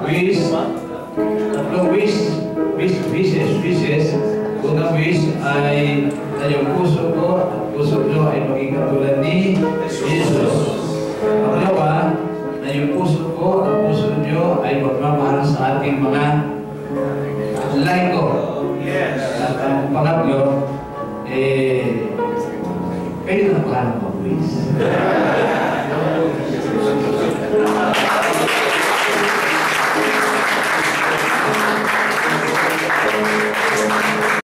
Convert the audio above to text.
wish. Tatlong wishes. Unang wish ay na yung puso ko at puso nyo ay maging katulad ni Jesus. Pangalawa, na yung puso ko at puso nyo ay magmamahal sa ating mga laiko. At ang pangatlo, kayo na paano mag-wish.